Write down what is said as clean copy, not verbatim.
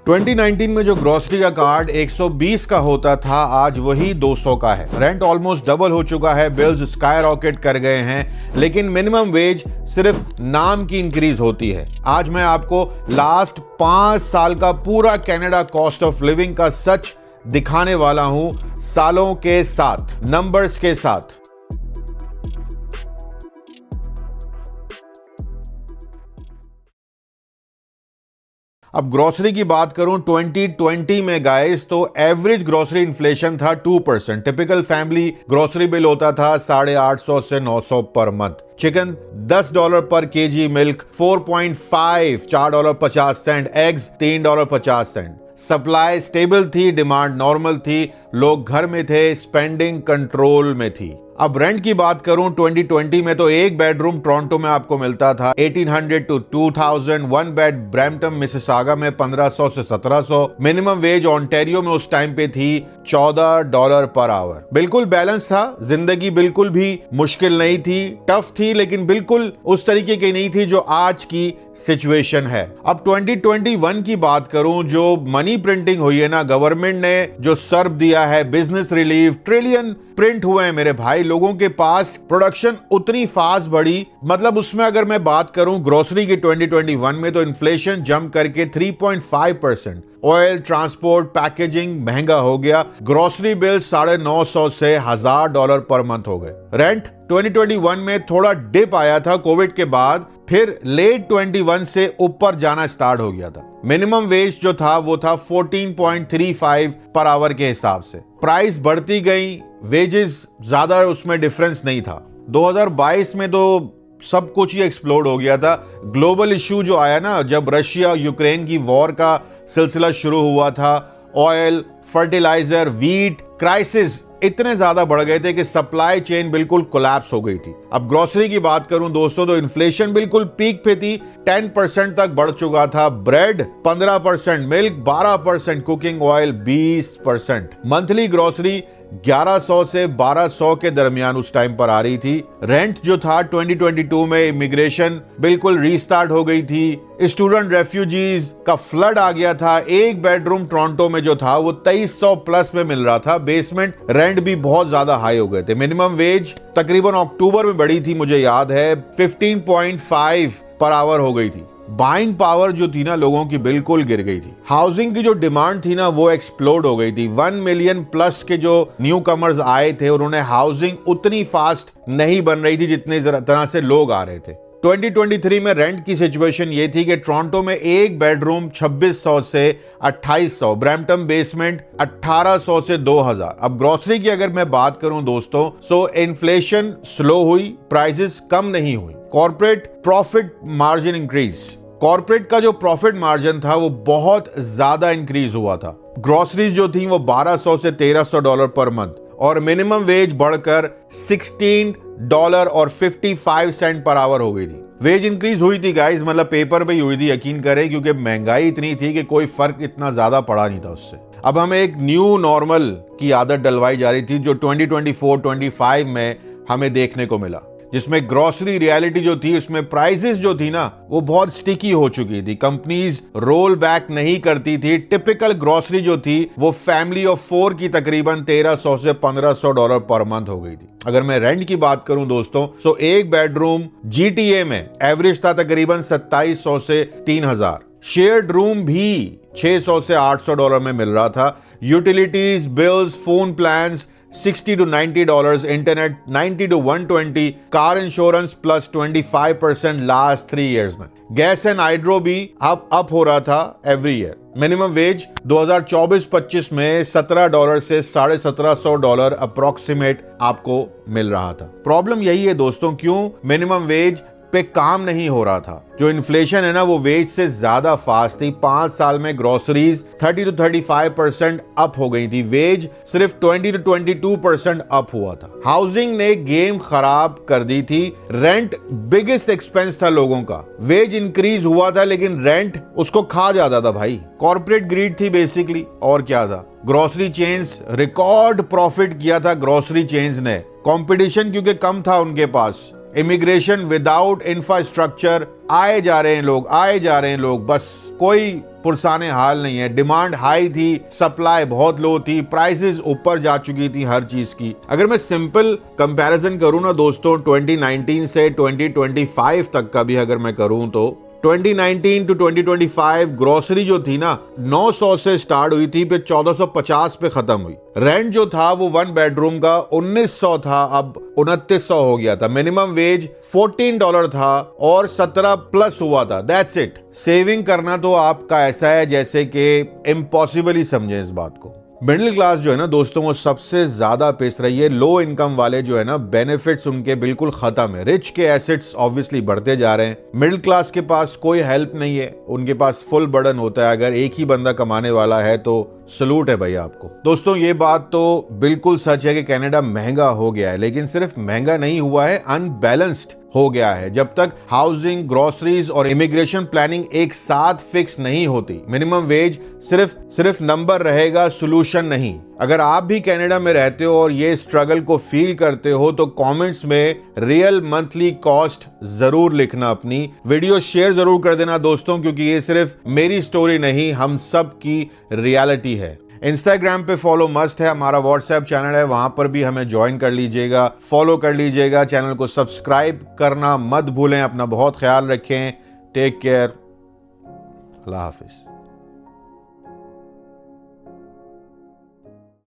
2019 में जो ग्रोसरी का कार्ड 120 का होता था, आज वही 200 का है। रेंट ऑलमोस्ट डबल हो चुका है, बिल्स स्काई रॉकेट कर गए हैं, लेकिन मिनिमम वेज सिर्फ नाम की इंक्रीज होती है। आज मैं आपको लास्ट 5 साल का पूरा कनाडा कॉस्ट ऑफ लिविंग का सच दिखाने वाला हूं, सालों के साथ, नंबर्स के साथ। अब ग्रोसरी की बात करूं 2020 में गाइस, तो एवरेज ग्रोसरी इन्फ्लेशन था 2%। टिपिकल फैमिली ग्रोसरी बिल होता था 850 से 900 पर मंथ। चिकन $10 पर KG, milk 4.5 $4.50, eggs $3.50। Supply stable थी, डिमांड नॉर्मल थी, लोग घर में थे, स्पेंडिंग कंट्रोल में थी। अब रेंट की बात करूं 2020 में, तो एक बेडरूम टोरंटो में आपको मिलता था 1800 to 2000, one bed Brampton Mississauga में 1500 से 1700। मिनिमम वेज ओंटारियो में उस टाइम पे थी $14 पर आवर। बिल्कुल बैलेंस था, जिंदगी बिल्कुल भी मुश्किल नहीं थी, टफ थी, लेकिन बिल्कुल उस तरीके की नहीं थी जो आज की सिचुएशन है। अब 2021 की बात करूं, जो मनी प्रिंटिंग हुई है ना, गवर्नमेंट ने जो सर्व दिया है, बिजनेस रिलीफ, ट्रिलियन प्रिंट हुए हैं मेरे भाई, लोगों के पास प्रोडक्शन उतनी फास्ट बढ़ी। मतलब उसमें अगर मैं बात करूं ग्रोसरी की 2021 में, तो इन्फ्लेशन जंप करके 3.5%। ऑयल, ट्रांसपोर्ट, पैकेजिंग महंगा हो गया। ग्रोसरी बिल $950 से $1000 पर मंथ हो गए। रेंट 2021 में थोड़ा डिप आया था कोविड के बाद, फिर लेट 21 से ऊपर जाना स्टार्ट हो गया था। मिनिमम वेज जो था वो था 14.35 पर आवर के हिसाब से। प्राइस बढ़ती गई, वेजेस ज्यादा उसमें डिफरेंस नहीं था। 2022 में तो सब कुछ ही एक्सप्लोड हो गया था। ग्लोबल इश्यू जो आया ना, जब रशिया यूक्रेन की वॉर का सिलसिला शुरू हुआ था, ऑयल, फर्टिलाइजर, वीट क्राइसिस इतने ज्यादा बढ़ गए थे कि सप्लाई चेन बिल्कुल कोलैप्स हो गई थी। अब ग्रोसरी की बात करूं दोस्तों, तो इन्फ्लेशन बिल्कुल पीक पे थी, 10% तक बढ़ चुका था। Bread 15%, milk 12%, cooking oil 20%। Monthly grocery 1100 से 1200 के दरमियान उस टाइम पर आ रही थी। रेंट जो था 2022 में, इमिग्रेशन बिल्कुल रीस्टार्ट हो गई थी, स्टूडेंट रेफ्यूजीज का फ्लड आ गया था। एक बेडरूम टोरंटो में जो था वो 2300 प्लस में मिल रहा था। बेसमेंट रेंट भी बहुत ज्यादा हाई हो गए थे। मिनिमम वेज तकरीबन अक्टूबर में बढ़ी थी, मुझे याद है 15.5 पर आवर हो गई थी। बाइंग पावर जो थी ना लोगों की, बिल्कुल गिर गई थी। हाउसिंग की जो डिमांड थी ना, वो एक्सप्लोड हो गई थी। 1 मिलियन प्लस के जो न्यू कमर्स आए थे, उन्होंने हाउसिंग उतनी फास्ट नहीं बन रही थी जितने तरह से लोग आ रहे थे। 2023 में रेंट की सिचुएशन ये थी कि टोरंटो में एक बेडरूम 2600 से 2800, ब्रैम्पटन बेसमेंट 1800 से 2000। अब ग्रोसरी की अगर मैं बात करूं दोस्तों, सो इन्फ्लेशन स्लो हुई, प्राइसेस कम नहीं हुई। Corporate profit margin increase, corporate का जो प्रॉफिट मार्जिन था वो बहुत ज्यादा इंक्रीज हुआ था। ग्रोसरीज जो थी वो $1200 से $1300 पर मंथ, और मिनिमम वेज बढ़कर $16.55 पर आवर हो गई थी। वेज इंक्रीज हुई थी गाइस, मतलब पेपर पे ही हुई थी, यकीन करें, क्योंकि महंगाई इतनी थी कि कोई फर्क इतना ज्यादा पड़ा नहीं था उससे। अब हमें एक न्यू नॉर्मल की आदत डलवाई जा रही थी, जो 2024-25 में हमें देखने को मिला, जिसमें ग्रोसरी रियलिटी जो थी, उसमें प्राइसेस जो थी ना, वो बहुत स्टिकी हो चुकी थी। कंपनीज रोल बैक नहीं करती थी। टिपिकल ग्रोसरी जो थी वो फैमिली ऑफ 4 की तकरीबन $1300 से $1500 पर मंथ हो गई थी। अगर मैं रेंट की बात करूं दोस्तों, सो एक बेडरूम GTA में एवरेज था तकरीबन $2700 से $3000। शेयर्ड रूम भी $600 से $800 में मिल रहा था। Utilities, bills, phone plans $60 to $90, internet $90 to $120, car insurance plus 25% last 3 years में। गैस एंड हाइड्रो भी अप हो रहा था एवरी ईयर। मिनिमम वेज 2024-25 में $17 से $1750 अप्रोक्सीमेट आपको मिल रहा था। प्रॉब्लम यही है दोस्तों, क्यों मिनिमम वेज पे काम नहीं हो रहा था। जो इन्फ्लेशन है ना, वो वेज से ज्यादा फास्ट थी। 5 साल में ग्रोसरीज 30 to 35% अप हो गई थी, वेज सिर्फ 20 to 22% अप हुआ था। हाउसिंग ने गेम खराब कर दी थी। रेंट बिगेस्ट एक्सपेंस था लोगों का। वेज इंक्रीज हुआ था, लेकिन रेंट उसको खा जाता था भाई। कॉर्पोरेट ग्रीड थी बेसिकली, और क्या था। ग्रोसरी चेन्स रिकॉर्ड प्रॉफिट किया था ग्रोसरी चेन्स ने। कंपटीशन क्योंकि कम था उनके पास, इमिग्रेशन विदाउट इंफ्रास्ट्रक्चर, आए जा रहे हैं लोग, बस कोई पुरसाने हाल नहीं है। डिमांड हाई थी, सप्लाई बहुत लो थी, प्राइसेस ऊपर जा चुकी थी हर चीज की। अगर मैं सिंपल कंपैरिजन करूं ना दोस्तों, 2019 से 2025 तक का भी अगर मैं करूं तो 2019 टू 2025 ग्रोसरी जो थी ना 900 से स्टार्ट हुई थी, फिर 1450 पे खत्म हुई। रेंट जो था वो 1 बेडरूम का 1900 था, अब 2900 हो गया था। मिनिमम वेज $14 था और 17 प्लस हुआ था। That's it. सेविंग करना तो आपका ऐसा है जैसे कि इम्पॉसिबल ही समझे इस बात को। मिडिल क्लास जो है ना दोस्तों वो सबसे ज्यादा पिस रही है। लो इनकम वाले जो है ना बेनिफिट्स उनके बिल्कुल खत्म है। रिच के एसेट्स ऑब्वियसली बढ़ते जा रहे हैं, मिडिल क्लास के पास कोई हेल्प नहीं है, उनके पास फुल बर्डन होता है। अगर एक ही बंदा कमाने वाला है तो सलूट है भाई आपको। दोस्तों ये बात तो बिल्कुल सच है कि कनाडा महंगा हो गया है, लेकिन सिर्फ महंगा नहीं हुआ है, अनबैलेंस्ड हो गया है। जब तक हाउसिंग, ग्रोसरीज और इमिग्रेशन प्लानिंग एक साथ फिक्स नहीं होती, मिनिमम वेज सिर्फ नंबर रहेगा, सोल्यूशन नहीं। अगर आप भी कनाडा में रहते हो और ये स्ट्रगल को फील करते हो तो कमेंट्स में रियल मंथली कॉस्ट जरूर लिखना। अपनी वीडियो शेयर जरूर कर देना दोस्तों, क्योंकि ये सिर्फ मेरी स्टोरी नहीं, हम सब की रियलिटी है। इंस्टाग्राम पे फॉलो मस्ट है, हमारा व्हाट्सएप चैनल है, वहां पर भी हमें ज्वाइन कर लीजिएगा, फॉलो कर लीजिएगा। चैनल को सब्सक्राइब करना मत भूलें। अपना बहुत ख्याल रखें। Take care. अल्लाह हाफिज।